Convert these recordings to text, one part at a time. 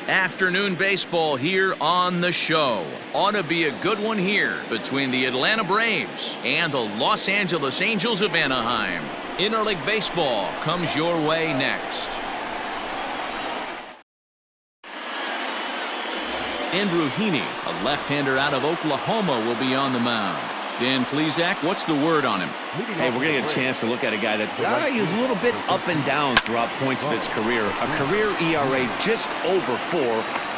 Afternoon baseball here on the show. Ought to be a good one here between the Atlanta Braves and the Los Angeles Angels of Anaheim. Interleague baseball comes your way next. Andrew Heaney, a left-hander out of Oklahoma, will be on the mound. Dan Plesac, what's the word on him? Hey, we're going to get a chance to look at a guy that he's a little bit up and down throughout points of his career. A career ERA just over 4.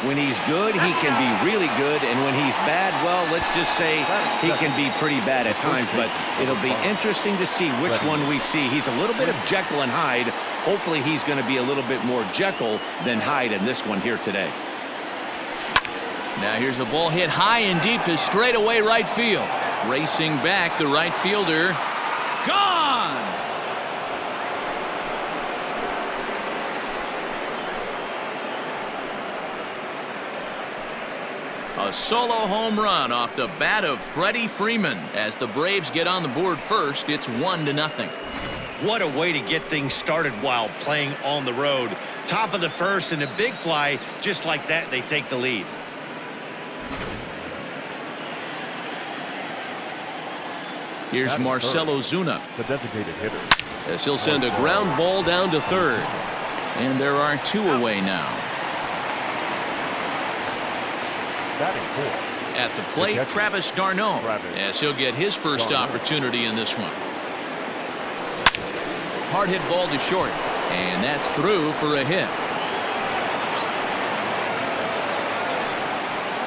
When he's good, he can be really good, and when he's bad, well, let's just say he can be pretty bad at times, but it'll be interesting to see which one we see. He's a little bit of Jekyll and Hyde. Hopefully he's going to be a little bit more Jekyll than Hyde in this one here today. Now here's a ball hit high and deep to straightaway right field. Racing back, the right fielder. Gone! A solo home run off the bat of Freddie Freeman. As the Braves get on the board first, it's 1-0. What a way to get things started while playing on the road. Top of the first and a big fly. Just like that, they take the lead. Here's Marcelo Zuna. The designated hitter. As he'll send a ground ball down to third. And there are 2 away now. Batting 4. At the plate, Travis d'Arnaud. As he'll get his first opportunity in this one. Hard hit ball to short. And that's through for a hit.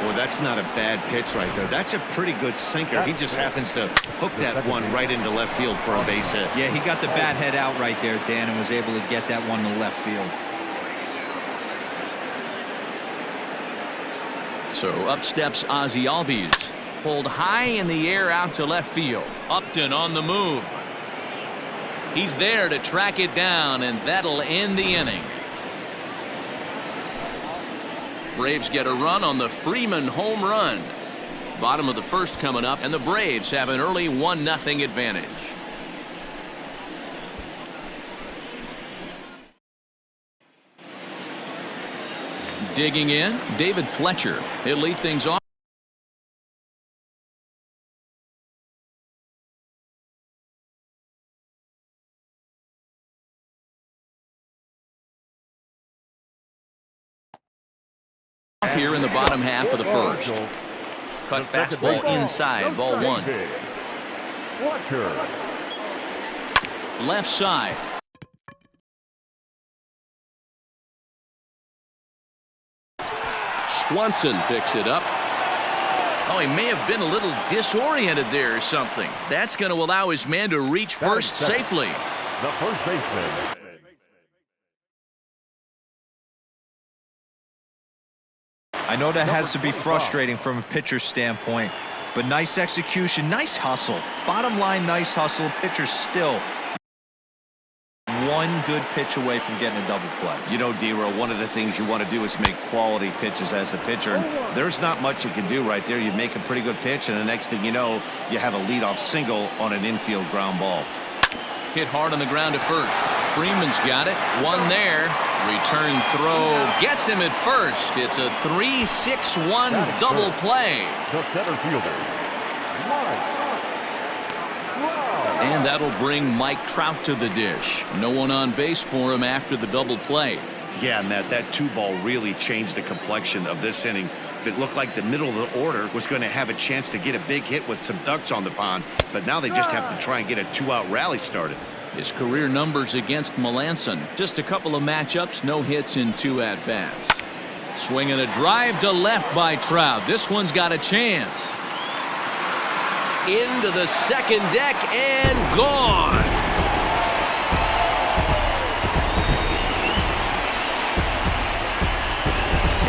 Well, that's not a bad pitch right there. That's a pretty good sinker. He just happens to hook that one right into left field for a base hit. Yeah, he got the bat head out right there, Dan, and was able to get that one to left field. So up steps Ozzie Albies. Pulled high in the air out to left field. Upton on the move. He's there to track it down, and that'll end the inning. Braves get a run on the Freeman home run. Bottom of the first coming up, and the Braves have an early 1-0 advantage. Digging in, David Fletcher. He'll lead things off. Here in the bottom half of the first. Cut fastball inside, ball 1. Left side. Swanson picks it up. Oh, he may have been a little disoriented there or something. That's going to allow his man to reach first safely. The first baseman. I know that has to be frustrating from a pitcher's standpoint, but nice execution, nice hustle. Bottom line, nice hustle. Pitcher's still one good pitch away from getting a double play. You know, D-Row, one of the things you want to do is make quality pitches as a pitcher, and there's not much you can do right there. You make a pretty good pitch, and the next thing you know, you have a leadoff single on an infield ground ball. Hit hard on the ground at first. Freeman's got it. One there. Return throw gets him at first. It's a 3-6-1 double play. The center fielder, And that'll bring Mike Trout to the dish. No one on base for him after the double play. Yeah, Matt, that 2-ball really changed the complexion of this inning. It looked like the middle of the order was going to have a chance to get a big hit with some ducks on the pond, but now they just have to try and get a 2-out rally started. His career numbers against Melanson. Just a couple of matchups, no hits in 2 at-bats. Swinging a drive to left by Trout. This one's got a chance. Into the second deck and gone.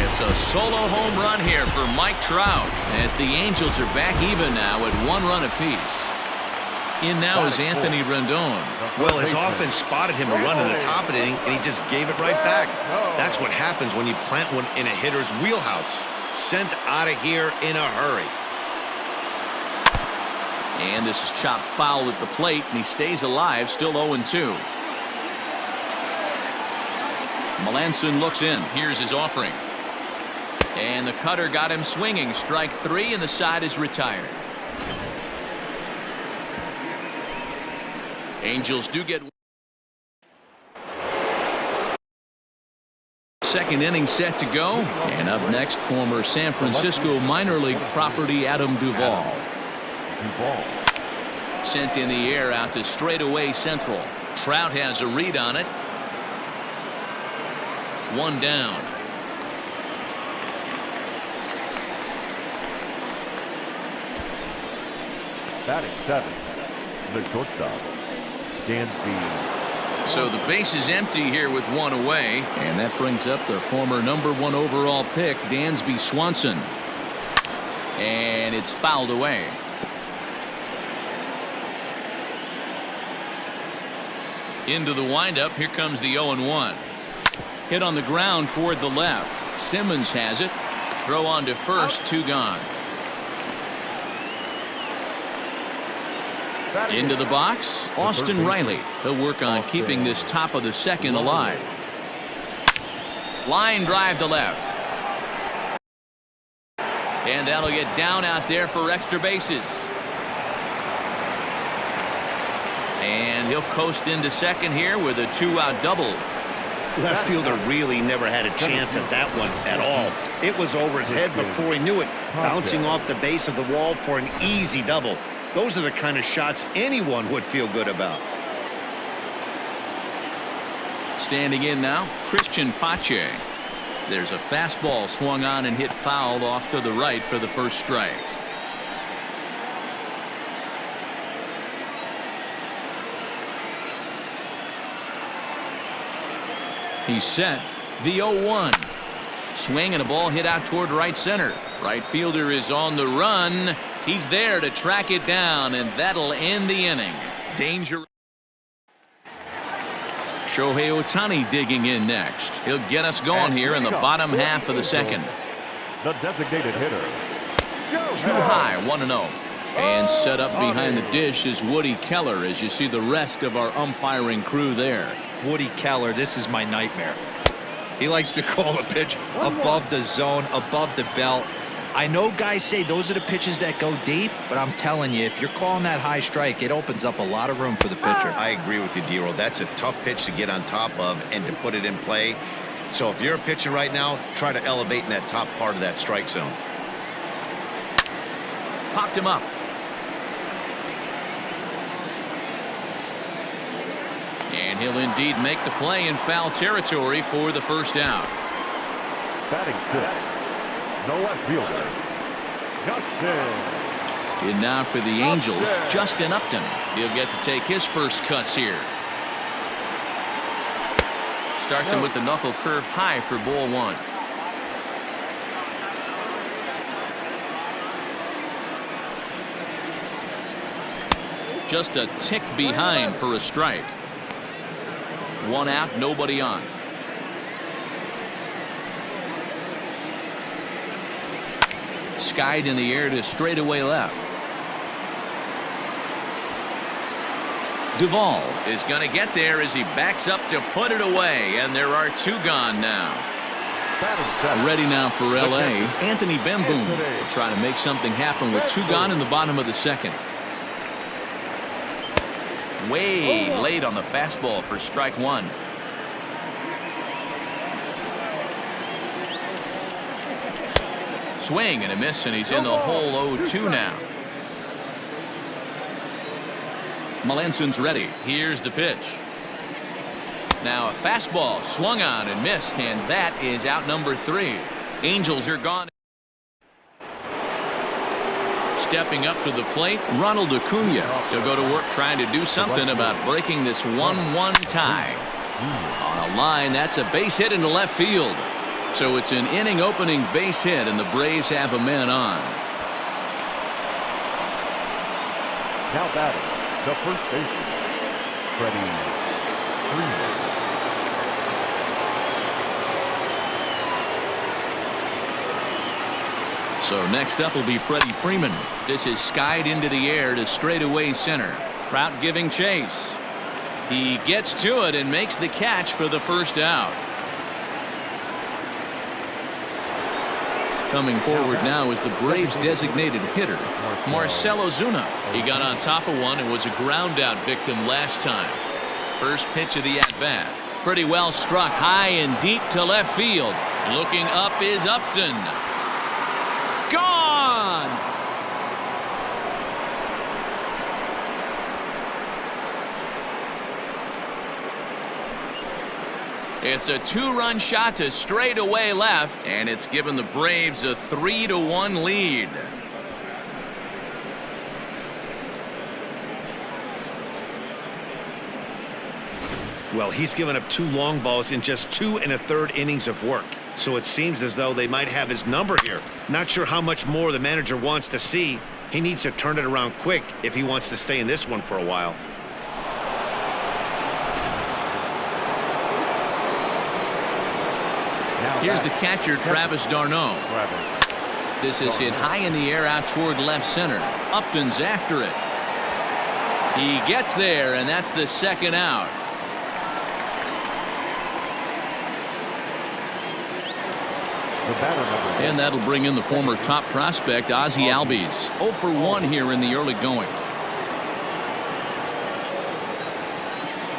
It's a solo home run here for Mike Trout as the Angels are back even now at 1 run apiece. In now is Anthony Rendon. Well, his offense spotted him a run in the top of the inning, and he just gave it right back. That's what happens when you plant one in a hitter's wheelhouse. Sent out of here in a hurry. And this is chopped foul at the plate, and he stays alive, still 0-2. Melanson looks in. Here's his offering. And the cutter got him swinging. Strike 3, and the side is retired. Angels do get second inning set to go. And up next, former San Francisco minor league property Adam Duvall. Sent in the air out to straightaway central. Trout has a read on it. One down. Batting 7, the shortstop, Dansby. So the base is empty here with one away, and that brings up the former #1 overall pick, Dansby Swanson. And it's fouled away. Into the windup. Here comes the 0-1. Hit on the ground toward the left. Simmons has it. Throw on to first. 2 gone. Into the box, Austin Riley. He'll work on keeping this top of the second alive. Line drive to left. And that'll get down out there for extra bases. And he'll coast into second here with a 2-out double. Left fielder really never had a chance at that one at all. It was over his head before he knew it, bouncing off the base of the wall for an easy double. Those are the kind of shots anyone would feel good about. Standing in now, Christian Pache. There's a fastball swung on and hit foul off to the right for the first strike. He's set. The 0-1. Swing and a ball hit out toward right center. Right fielder is on the run. He's there to track it down, and that'll end the inning. Danger. Shohei Ohtani digging in next. He'll get us going here in the bottom half of the second. The designated hitter. Too high, 1-0. And set up behind the dish is Woody Keller, as you see the rest of our umpiring crew there. Woody Keller, this is my nightmare. He likes to call a pitch above the zone, above the belt. I know guys say those are the pitches that go deep, but I'm telling you, if you're calling that high strike, it opens up a lot of room for the pitcher. I agree with you, D-Roll. That's a tough pitch to get on top of and to put it in play. So if you're a pitcher right now, try to elevate in that top part of that strike zone. Popped him up. And he'll indeed make the play in foul territory for the first out. Batting 6, no left fielder, Justin. In now for the Angels, Justin Upton. He'll get to take his first cuts here. Starts him with the knuckle curve high for ball 1. Just a tick behind for a strike. 1 out, nobody on. Skied in the air to straightaway left. Duvall is going to get there as he backs up to put it away, and there are 2 gone now. Ready now for LA, Anthony Bemboom will try to make something happen with 2 gone in the bottom of the second. Way late on the fastball for strike 1. Swing and a miss, and he's in the hole 0-2 now. Melanson's ready. Here's the pitch. Now a fastball swung on and missed, and that is out number 3. Angels are gone. Stepping up to the plate, Ronald Acuna. He'll go to work trying to do something about breaking this 1-1 tie. On a line, that's a base hit into left field. So it's an inning opening base hit, and the Braves have a man on. Now batting, the first baseman, Freddie Freeman. So next up will be Freddie Freeman. This is skied into the air to straightaway center. Trout giving chase. He gets to it and makes the catch for the first out. Coming forward now is the Braves' designated hitter, Marcell Ozuna. He got on top of one and was a ground-out victim last time. First pitch of the at-bat. Pretty well struck high and deep to left field. Looking up is Upton. Gone! It's a two-run shot to straightaway left, and it's given the Braves a 3-1 lead. Well, he's given up 2 long balls in just 2 1/3 innings of work. So it seems as though they might have his number here. Not sure how much more the manager wants to see. He needs to turn it around quick if he wants to stay in this one for a while. Here's the catcher, Travis d'Arnaud. This is hit high in the air out toward left center. Upton's after it. He gets there, and that's the second out. And that'll bring in the former top prospect, Ozzie Albies. 0 for 1 here in the early going.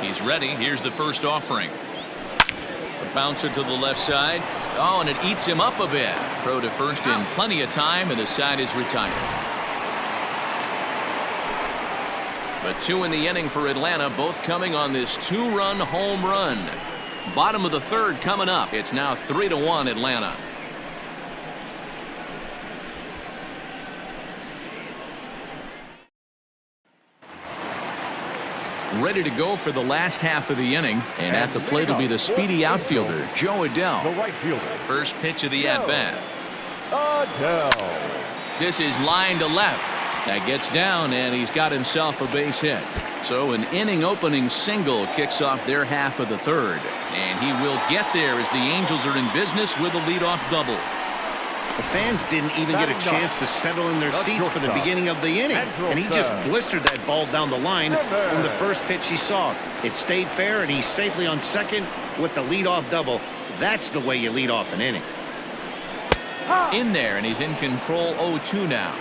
He's ready. Here's the first offering. A bouncer to the left side. Oh, and it eats him up a bit. Throw to first in plenty of time, and the side is retired. But 2 in the inning for Atlanta, both coming on this 2-run home run. Bottom of the third coming up. It's now 3-1 Atlanta. Ready to go for the last half of the inning, and at the plate will be the speedy outfielder, Joe Adell. The right fielder. First pitch of the at-bat. This is line to left. That gets down, and he's got himself a base hit. So an inning-opening single kicks off their half of the third, and he will get there as the Angels are in business with a leadoff double. The fans didn't even get a chance to settle in their seats for the beginning of the inning, and he just blistered that ball down the line from the first pitch he saw. It stayed fair, and he's safely on second with the leadoff double. That's the way you lead off an inning. In there, and he's in control 0-2 now.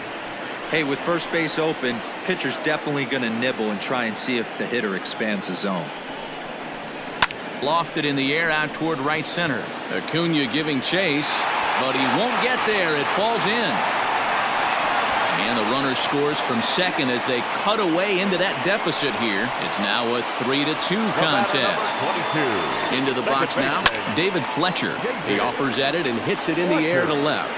Hey, with first base open, pitcher's definitely going to nibble and try and see if the hitter expands the zone. Lofted in the air out toward right center. Acuna giving chase, but he won't get there. It falls in. And the runner scores from second as they cut away into that deficit here. It's now a 3-2 contest. Into the box now, David Fletcher. He offers at it and hits it in the air to left.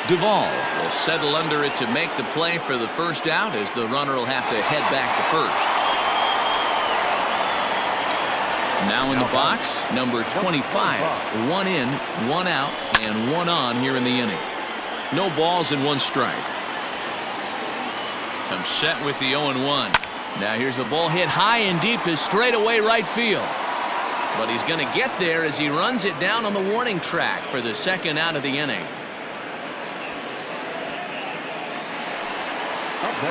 Duvall will settle under it to make the play for the first out as the runner will have to head back to first. Now in the box, number 25. 1 in, 1 out, and 1 on here in the inning. No balls and 1 strike. I'm set with the 0-1. Now here's the ball hit high and deep to straightaway right field. But he's going to get there as he runs it down on the warning track for the second out of the inning.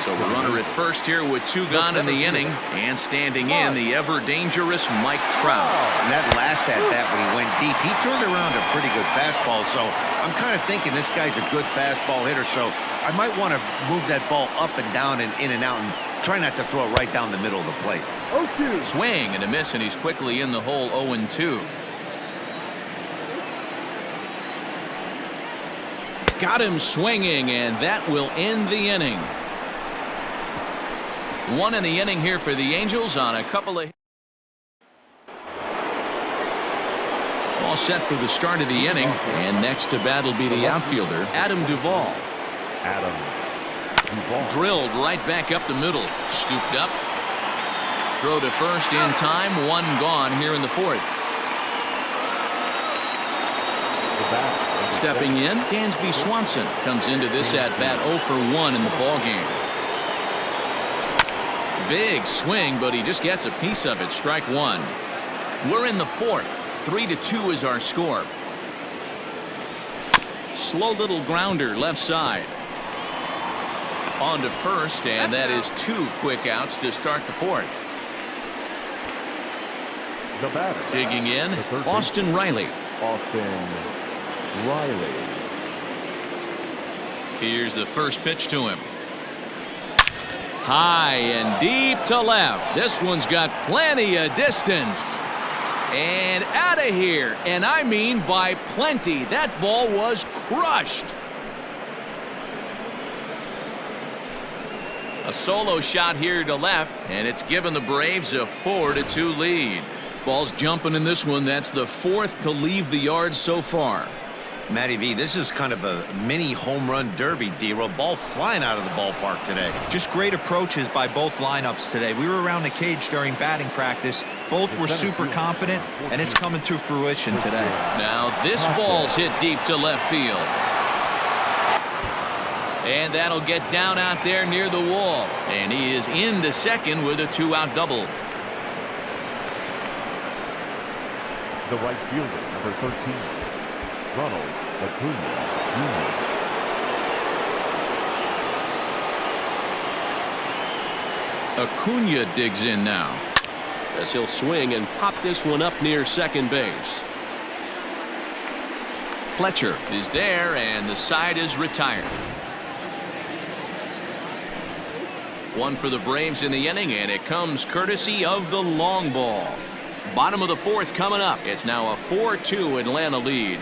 So the runner at first here with 2 gone in the inning, and standing in the ever-dangerous Mike Trout. And that last at-bat when he went deep, he turned around a pretty good fastball. So I'm kind of thinking this guy's a good fastball hitter. So I might want to move that ball up and down and in and out and try not to throw it right down the middle of the plate. Swing and a miss, and he's quickly in the hole 0-2. Got him swinging, and that will end the inning. 1 in the inning here for the Angels on a couple of. All set for the start of the inning, and next to bat will be the outfielder, Adam Duvall. Drilled right back up the middle. Scooped up. Throw to first in time. 1 gone here in the 4th. Stepping in, Dansby Swanson comes into this at-bat 0 for 1 in the ballgame. Big swing, but he just gets a piece of it. Strike 1. We're in the 4th. 3-2 is our score. Slow little grounder left side. On to first, and that is 2 quick outs to start the 4th. Digging in, Austin Riley. Riley. Here's the first pitch to him. High and deep to left. This one's got plenty of distance. And out of here. And I mean by plenty. That ball was crushed. A solo shot here to left, and it's given the Braves a 4-2 lead. Ball's jumping in this one. That's the fourth to leave the yard so far. Matty V, this is kind of a mini home run derby, D-Roll. Ball flying out of the ballpark today. Just great approaches by both lineups today. We were around the cage during batting practice. Both were super confident, and it's coming to fruition today. Now this ball's hit deep to left field. And that'll get down out there near the wall. And he is into second with a 2-out double. The right fielder, number 13, Ronald Acuna Jr. Acuna digs in now, as he'll swing and pop this one up near second base. Fletcher is there, and the side is retired. One for the Braves in the inning, and it comes courtesy of the long ball. Bottom of the fourth coming up. It's now a 4-2 Atlanta lead.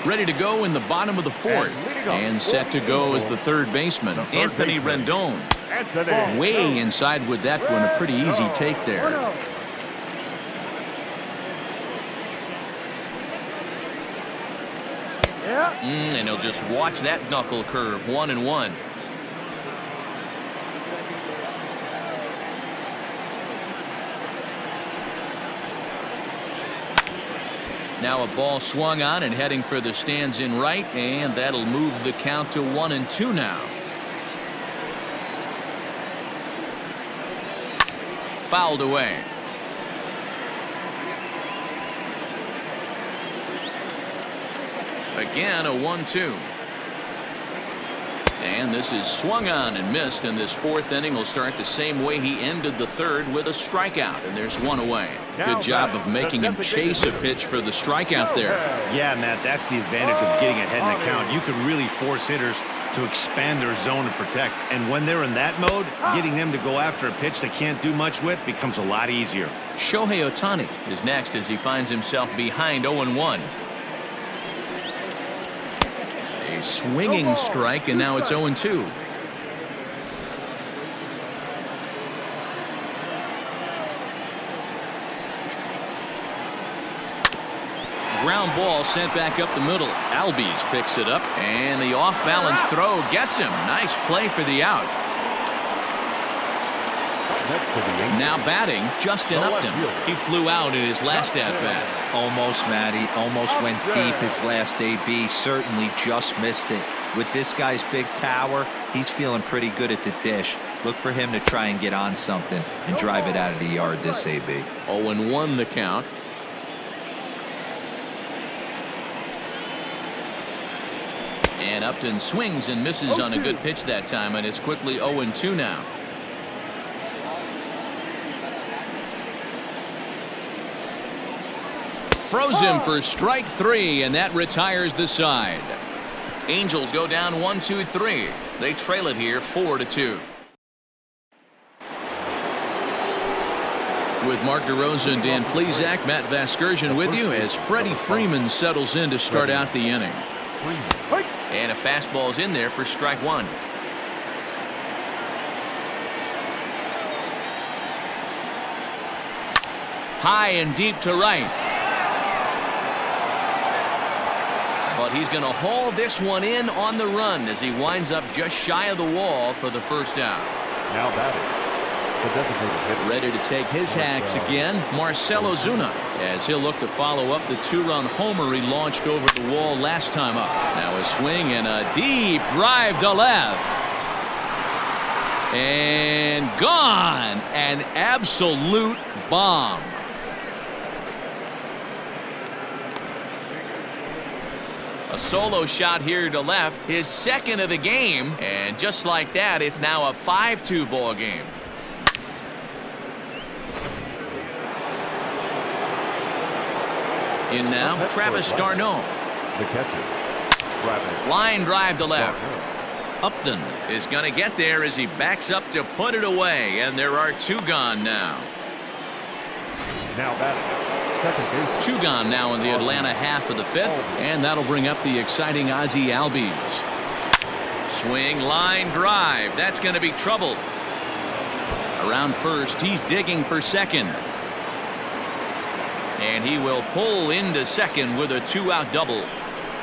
Ready to go in the bottom of the fourth. And set to go as the third baseman, Anthony Rendon. Way inside with that one. A pretty easy take there. And he'll just watch that knuckle curve. 1-1. Now a ball swung on and heading for the stands in right, and that'll move the count to 1-2 now. Fouled away. Again, a 1-2. And this is swung on and missed, and this fourth inning will start the same way he ended the third, with a strikeout, and there's one away. Good job of making him chase a pitch for the strikeout there. Yeah, Matt, that's the advantage of getting ahead in the count. You can really force hitters to expand their zone and protect, and when they're in that mode, getting them to go after a pitch they can't do much with becomes a lot easier. Shohei Ohtani is next as he finds himself behind 0-1. A swinging strike, and now it's 0-2. Ground ball sent back up the middle. Albies picks it up, and the off-balance throw gets him. Nice play for the out. Now batting, Justin Upton. He flew out in his last at-bat. Almost, Matty. Almost went deep his last AB. Certainly just missed it. With this guy's big power, he's feeling pretty good at the dish. Look for him to try and get on something and drive it out of the yard this AB. 0-1 the count. And Upton swings and misses on a good pitch that time, and it's quickly 0-2 now. Froze him for strike three, and that retires the side. Angels go down 1-2-3. They trail it here 4-2. With Mark DeRosa and Dan Plesac, Matt Vasgersian with you as Freddie Freeman settles in to start out the inning. And a fastball's in there for strike one. High and deep to right. But he's going to haul this one in on the run as he winds up just shy of the wall for the first out. Now batting, the designated hitter. Ready to take his hacks again, Marcell Ozuna, as he'll look to follow up the two-run homer he launched over the wall last time up. Now a swing and a deep drive to left. And gone. An absolute bomb. A solo shot here to left, his second of the game, and just like that, it's now a 5-2 ball game. In now, Travis d'Arnaud. The catcher, Travis. Line drive to left. Upton is going to get there as he backs up to put it away, and there are 2 gone now. Now batting, second base. 2 gone now in the Atlanta half of the 5th, and that'll bring up the exciting Ozzie Albies. Swing, line drive. That's going to be trouble. Around first, he's digging for second. And he will pull into second with a 2-out double.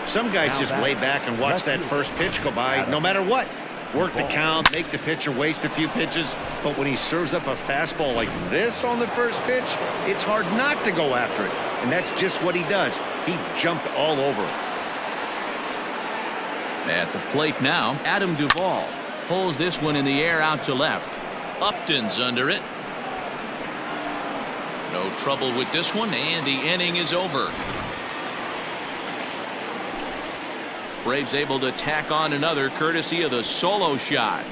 Some guys just lay back and watch that first pitch go by no matter what. Work the count, make the pitcher waste a few pitches, but when he serves up a fastball like this on the first pitch, it's hard not to go after it. And that's just what he does. He jumped all over it. At the plate now, Adam Duvall pulls this one in the air out to left. Upton's under it. No trouble with this one, and the inning is over. Braves able to tack on another courtesy of the solo shot.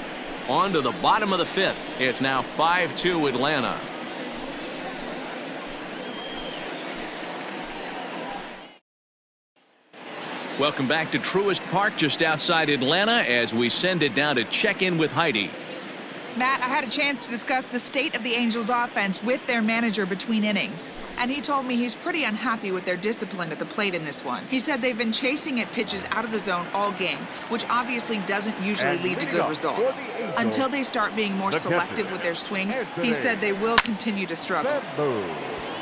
On to the bottom of the 5th. It's now 5-2 Atlanta. Welcome back to Truist Park just outside Atlanta as we send it down to check in with Heidi. Matt, I had a chance to discuss the state of the Angels offense with their manager between innings, and he told me he's pretty unhappy with their discipline at the plate in this one. He said they've been chasing at pitches out of the zone all game, which obviously doesn't usually lead to good results. Until they start being more selective with their swings, he said they will continue to struggle.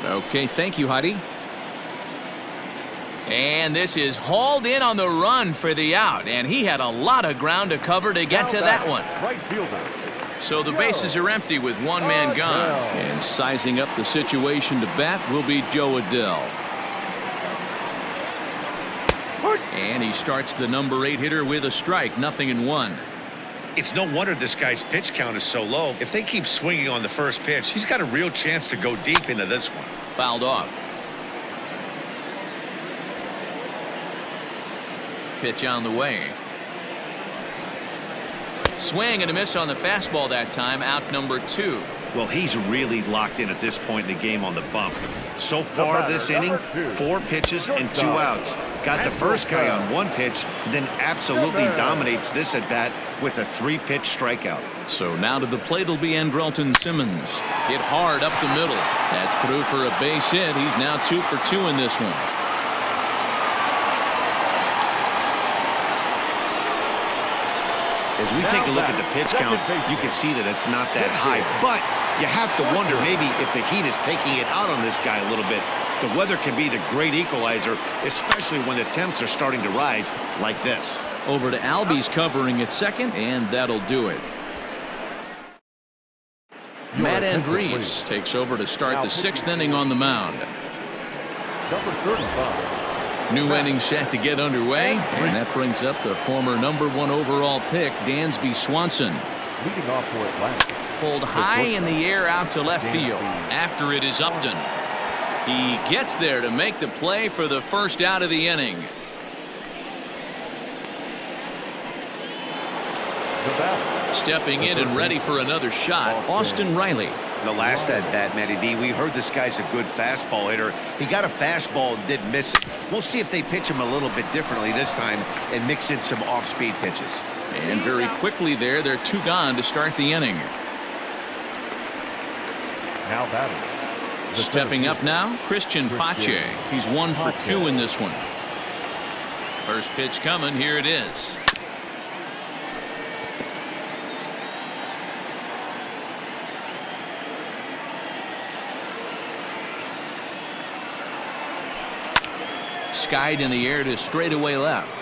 Okay, thank you, Heidi. And this is hauled in on the run for the out, and he had a lot of ground to cover to get to that one. Right fielder. So the bases are empty with 1 man gone. And sizing up the situation to bat will be Joe Adell. And he starts the number 8 hitter with a strike, 0-1. It's no wonder this guy's pitch count is so low. If they keep swinging on the first pitch, he's got a real chance to go deep into this one. Fouled off. Pitch on the way. Swing and a miss on the fastball that time, out number 2. Well, he's really locked in at this point in the game on the bump. So far this inning, 4 pitches and 2 outs. Got the first guy on 1 pitch, then absolutely dominates this at bat with a 3-pitch strikeout. So now to the plate will be Andrelton Simmons. Hit hard up the middle. That's through for a base hit. He's now 2 for 2 in this one. As we take a look at the pitch count, you can see that it's not that high. But you have to wonder maybe if the heat is taking it out on this guy a little bit. The weather can be the great equalizer, especially when the temps are starting to rise like this. Over to Albies covering at second, and that'll do it. Matt Andriese takes over to start the 6th inning on the mound. Number 35. New inning set to get underway, and that brings up the former number 1 overall pick, Dansby Swanson. Leading off for Atlanta. Pulled high in the air out to left field. After it is Upton. He gets there to make the play for the first out of the inning. Stepping in and ready for another shot, Austin Riley. The last at bat, Matty D, we heard this guy's a good fastball hitter. He got a fastball and did miss it. We'll see if they pitch him a little bit differently this time and mix in some off-speed pitches. And very quickly there, they're 2 gone to start the inning. Now batting. Stepping up now, Christian Pache. He's 1 for 2 in this one. First pitch coming, here it is. Skied in the air to straightaway left.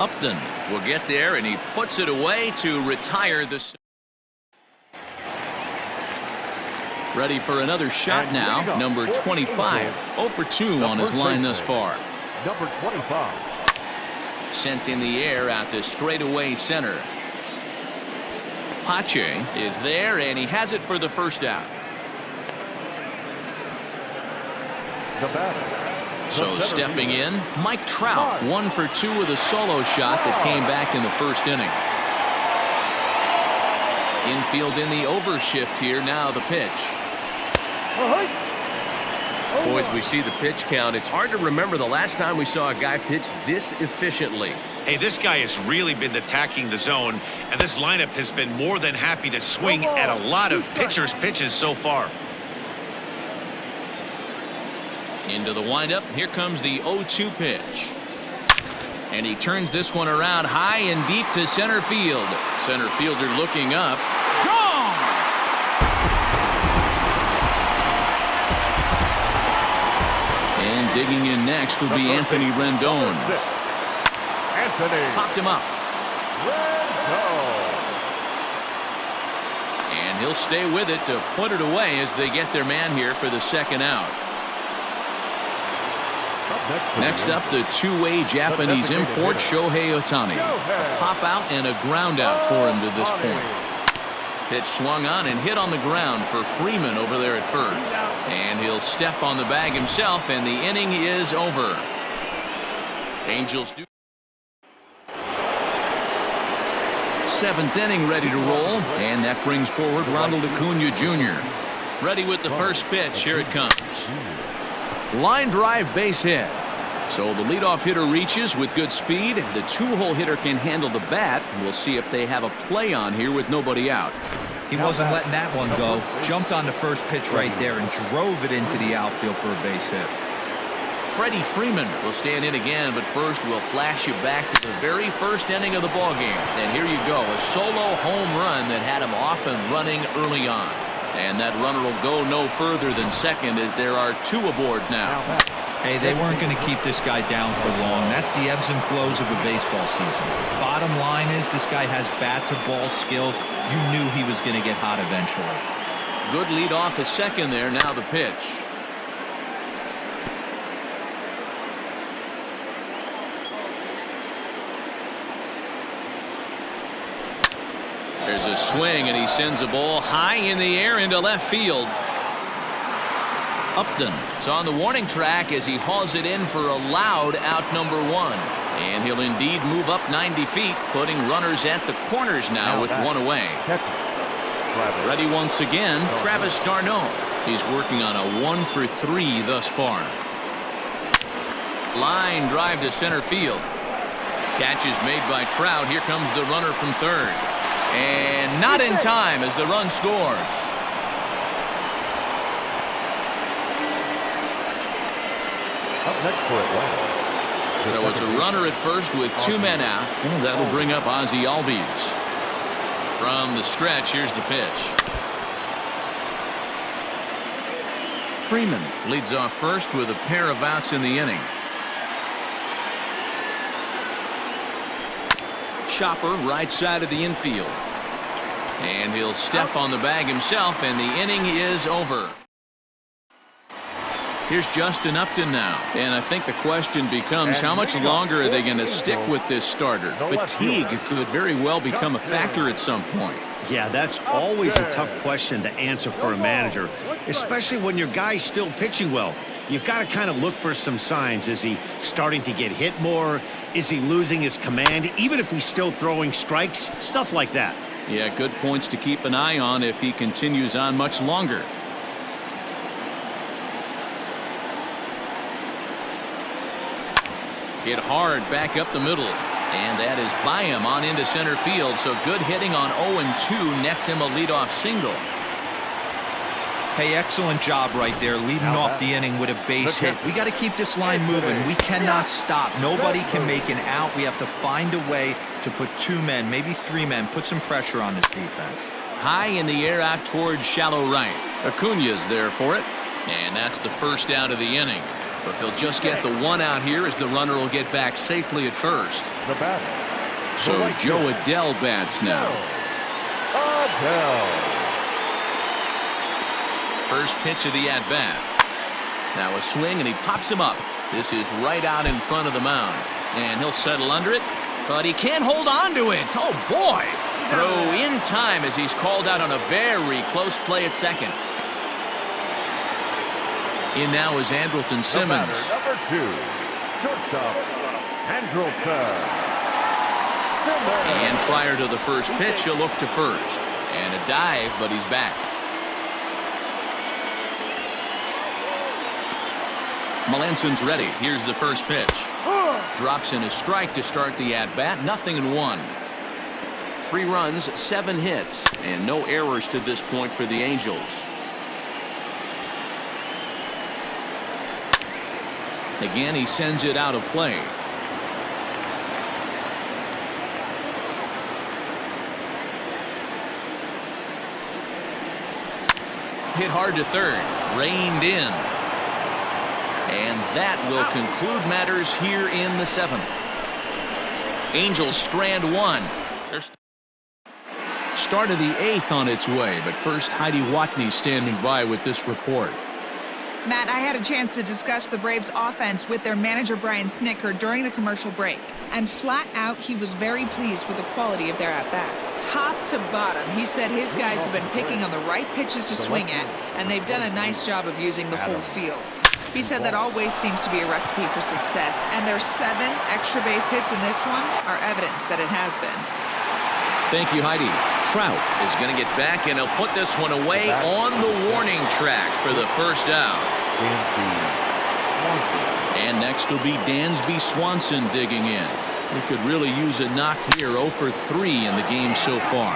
Upton will get there, and he puts it away to retire the. Ready for another shot now. Number 25. 0 for 2 on his line thus far. Number 25. Sent in the air out to straightaway center. Pache is there, and he has it for the first out. So stepping in, Mike Trout, 1 for 2 with a solo shot that came back in the first inning. Infield in the overshift here, now the pitch. Boys, we see the pitch count. It's hard to remember the last time we saw a guy pitch this efficiently. Hey, this guy has really been attacking the zone, and this lineup has been more than happy to swing at a lot of pitchers' pitches so far. Into the windup. Here comes the 0-2 pitch. And he turns this one around high and deep to center field. Center fielder looking up. Gone! And digging in next will be Anthony Rendon. Anthony. Popped him up. Rendon. And he'll stay with it to put it away as they get their man here for the second out. Next up, the two-way Japanese import, Shohei Ohtani. A pop out and a ground out for him to this point. Pitch swung on and hit on the ground for Freeman over there at first. And he'll step on the bag himself, and the inning is over. Angels do. Seventh inning ready to roll, and that brings forward Ronald Acuna Jr. Ready with the first pitch. Here it comes. Line drive, base hit. So the leadoff hitter reaches with good speed. The two-hole hitter can handle the bat. We'll see if they have a play on here with nobody out. He wasn't letting that one go. Jumped on the first pitch right there and drove it into the outfield for a base hit. Freddie Freeman will stand in again, but first we'll flash you back to the very first inning of the ballgame. And here you go, a solo home run that had him off and running early on. And that runner will go no further than second as there are two aboard now. Hey, they weren't going to keep this guy down for long. That's the ebbs and flows of a baseball season. Bottom line is this guy has bat-to-ball skills. You knew he was going to get hot eventually. Good lead off at second there. Now the pitch. There's a swing, and he sends a ball high in the air into left field. Upton is on the warning track as he hauls it in for a loud out number one. And he'll indeed move up 90 feet, putting runners at the corners now with one away. Ready once again, Travis d'Arnaud. He's working on a 1-for-3 thus far. Line drive to center field. Catch is made by Trout. Here comes the runner from third. And not in time as the run scores. Up next for Atlanta. So it's a runner at first with two men out. And that'll bring up Ozzie Albies. From the stretch, here's the pitch. Freeman leads off first with a pair of outs in the inning. Chopper right side of the infield. And he'll step on the bag himself, and the inning is over. Here's Justin Upton now. And I think the question becomes, how much longer are they going to stick with this starter? Fatigue could very well become a factor at some point. Yeah, that's always a tough question to answer for a manager, especially when your guy's still pitching well. You've got to kind of look for some signs. Is he starting to get hit more? Is he losing his command? Even if he's still throwing strikes, stuff like that. Yeah, good points to keep an eye on if he continues on much longer. Hit hard back up the middle. And that is by him on into center field. So good hitting on 0-2 nets him a leadoff single. Hey, excellent job right there, leading off the inning with a base hit. We got to keep this line moving. We cannot stop. Nobody can make an out. We have to find a way to put two men, maybe three men, put some pressure on this defense. High in the air out towards shallow right. Acuna's there for it. And that's the first out of the inning. But they'll just get the one out here as the runner will get back safely at first. The batter. So Joe Adell bats now. Adell. First pitch of the at-bat. Now a swing, and he pops him up. This is right out in front of the mound. And he'll settle under it, but he can't hold on to it. Oh, boy. Throw in time as he's called out on a very close play at second. In now is Andrelton Simmons. Number 2, shortstop, Andrelton Simmons. And prior to the first pitch, he'll look to first. And a dive, but he's back. Melanson's ready. Here's the first pitch. Drops in a strike to start the at-bat. 0-1. 3 runs, 7 hits, and no errors to this point for the Angels. Again, he sends it out of play. Hit hard to third. Reined in. And that will conclude matters here in the 7th. Angels strand 1. Their start of the 8th on its way, but first Heidi Watney standing by with this report. Matt, I had a chance to discuss the Braves offense with their manager Brian Snitker during the commercial break. And flat out, he was very pleased with the quality of their at-bats. Top to bottom, he said his guys have been picking on the right pitches to swing at, and they've done a nice job of using the whole field. He said that always seems to be a recipe for success, and their 7 extra base hits in this one are evidence that it has been. Thank you, Heidi. Trout is going to get back, and he'll put this one away on the warning track for the first out. And next will be Dansby Swanson digging in. He could really use a knock here. 0 for 3 in the game so far.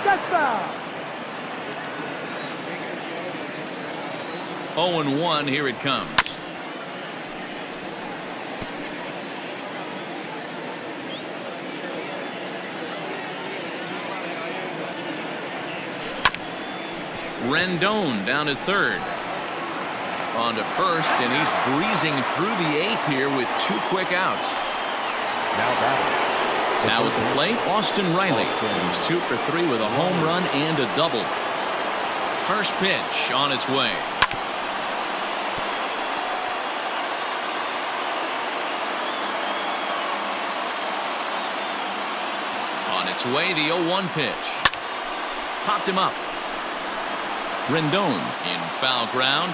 That's foul. 0-1, here it comes. Rendon down at third. On to first, and he's breezing through the 8th here with 2 quick outs. Now at the plate, Austin Riley. He's 2 for 3 with a home run and a double. First pitch on its way. On its way, the 0-1 pitch. Popped him up. Rendon in foul ground,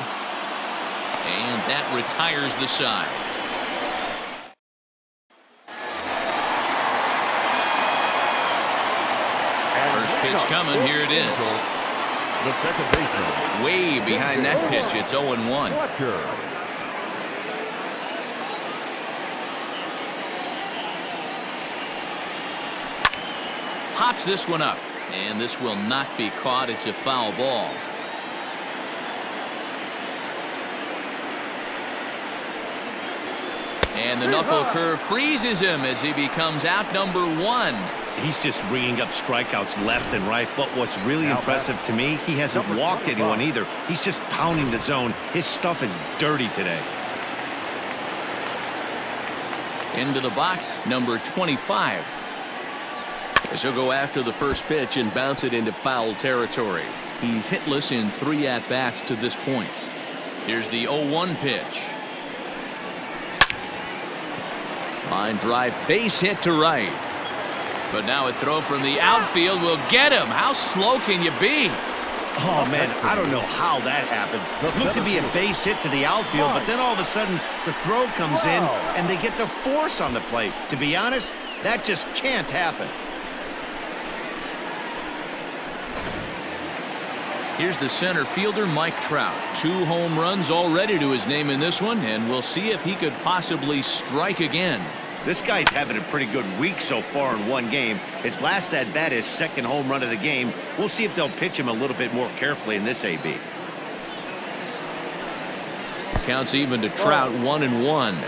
and that retires the side. First pitch coming. Here it is. The second baseman. Way behind that pitch. It's 0-1. Pops this one up, and this will not be caught. It's a foul ball. And the knuckle curve freezes him as he becomes out number 1. He's just ringing up strikeouts left and right. But what's really impressive to me, he hasn't walked anyone either. He's just pounding the zone. His stuff is dirty today. Into the box, number 25. As he'll go after the first pitch and bounce it into foul territory. He's hitless in 3 at-bats to this point. Here's the 0-1 pitch. Line drive, base hit to right. But now a throw from the outfield will get him. How slow can you be? Oh, man, I don't know how that happened. It looked to be a base hit to the outfield, but then all of a sudden the throw comes in and they get the force on the plate. To be honest, that just can't happen. Here's the center fielder, Mike Trout. 2 home runs already to his name in this one, and we'll see if he could possibly strike again. This guy's having a pretty good week so far in 1 game. His last at-bat, his 2nd home run of the game. We'll see if they'll pitch him a little bit more carefully in this AB. Counts even to Trout, 1-1.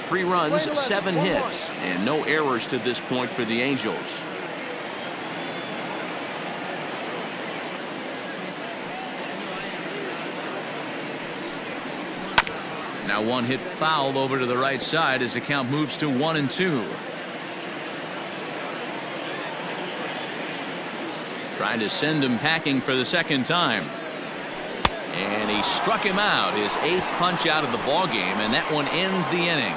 3 runs, 7 hits, and no errors to this point for the Angels. Now 1 hit foul over to the right side as the count moves to 1-2. Trying to send him packing for the 2nd time. And he struck him out, his 8th punch out of the ball game, and that one ends the inning.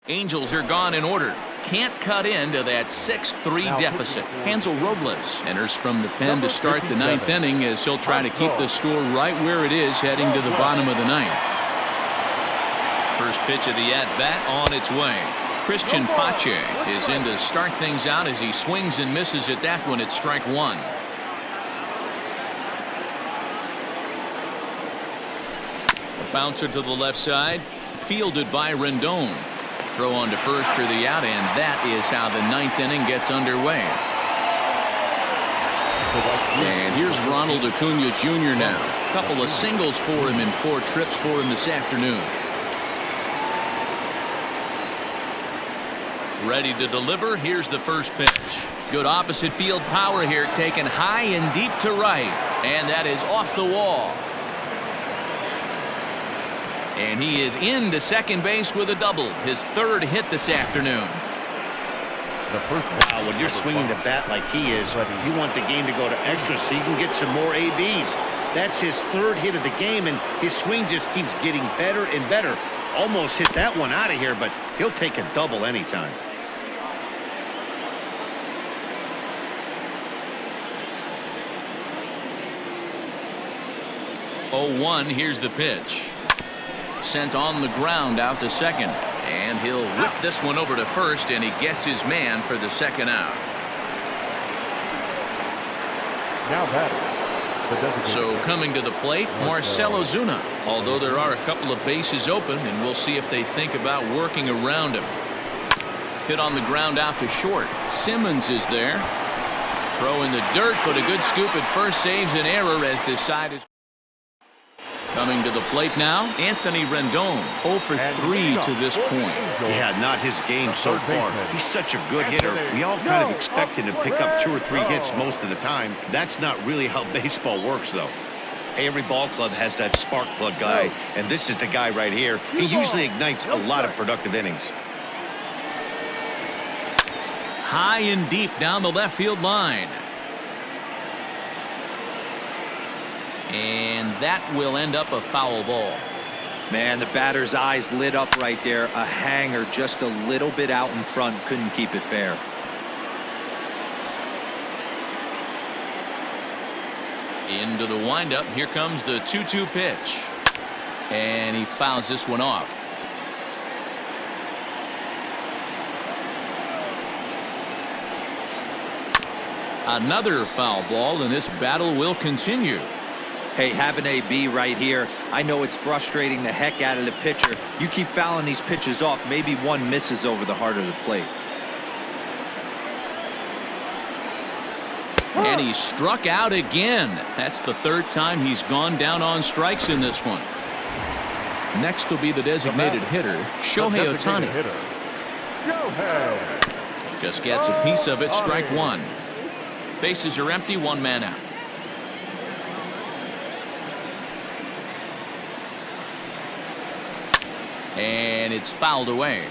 Angels are gone in order. Can't cut into that 6-3 deficit. Hansel Robles enters from the pen to start the 9th inning as he'll try to keep the score right where it is heading to the bottom of the 9th. First pitch of the at-bat on its way. Christian Pache is in to start things out as he swings and misses at that one at strike 1. A bouncer to the left side, fielded by Rendon. Throw on to first for the out, and that is how the 9th inning gets underway. And here's Ronald Acuna Jr. now. A couple of singles for him and 4 trips for him this afternoon. Ready to deliver. Here's the first pitch. Good opposite field power here, taken high and deep to right. And that is off the wall. And he is into second base with a double. His 3rd hit this afternoon. Wow, when you're swinging the bat like he is, you want the game to go to extra so you can get some more ABs. That's his 3rd hit of the game, and his swing just keeps getting better and better. Almost hit that one out of here, but he'll take a double anytime. 0-1, here's the pitch. Sent on the ground out to second. And he'll whip this one over to first, and he gets his man for the 2nd out. Now batting. So coming to the plate, Marcell Ozuna. Although there are a couple of bases open, and we'll see if they think about working around him. Hit on the ground out to short. Simmons is there. Throw in the dirt, but a good scoop at first saves an error as this side is. Coming to the plate now, Anthony Rendon, 0 for 3 to this point. Yeah, not his game so far. He's such a good hitter. We all kind of expect him to pick up 2 or 3 hits most of the time. That's not really how baseball works, though. Every ball club has that spark plug guy, and this is the guy right here. He usually ignites a lot of productive innings. High and deep down the left field line. And that will end up a foul ball. Man, the batter's eyes lit up right there. A hanger just a little bit out in front. Couldn't keep it fair. Into the windup. Here comes the 2-2 pitch. And he fouls this one off. Another foul ball, and this battle will continue. Hey, have an AB right here. I know it's frustrating the heck out of the pitcher. You keep fouling these pitches off, maybe one misses over the heart of the plate. And he struck out again. That's the 3rd time he's gone down on strikes in this one. Next will be the designated hitter, Shohei Ohtani. Just gets a piece of it, strike 1. Bases are empty, 1 man out. And it's fouled away.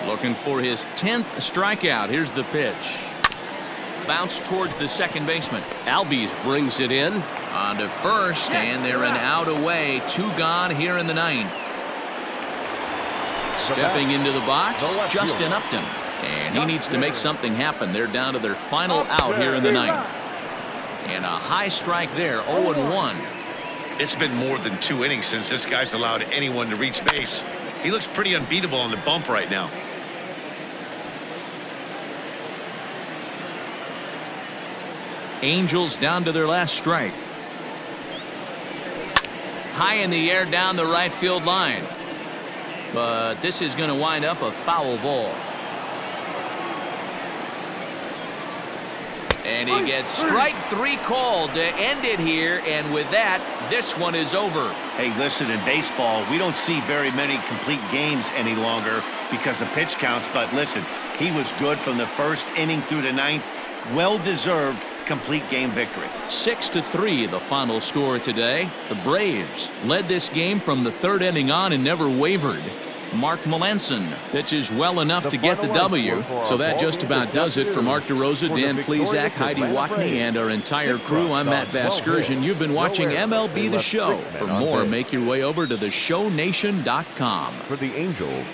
Looking for his 10th strikeout. Here's the pitch. Bounce towards the second baseman. Albies brings it in. On to first, and they're an out away. 2 gone here in the 9th. Stepping into the box, Justin Upton. And he needs to make something happen. They're down to their final out here in the 9th. And a high strike there, 0-1. It's been more than 2 innings since this guy's allowed anyone to reach base. He looks pretty unbeatable on the bump right now. Angels down to their last strike. High in the air down the right field line. But this is going to wind up a foul ball. And he gets strike 3 called to end it here, and with that, this one is over. Hey, listen, in baseball, we don't see very many complete games any longer because of pitch counts, but listen, he was good from the 1st inning through the 9th. Well-deserved complete game victory. 6-3 the final score today. The Braves led this game from the 3rd inning on and never wavered. Mark Melanson pitches well enough to get the W. So that just about does it for Mark DeRosa, Dan Plesac, Heidi Watney, and our entire crew. I'm Matt Vasgersian. You've been watching MLB The Show. For more, make your way over to theshownation.com. For the Angels.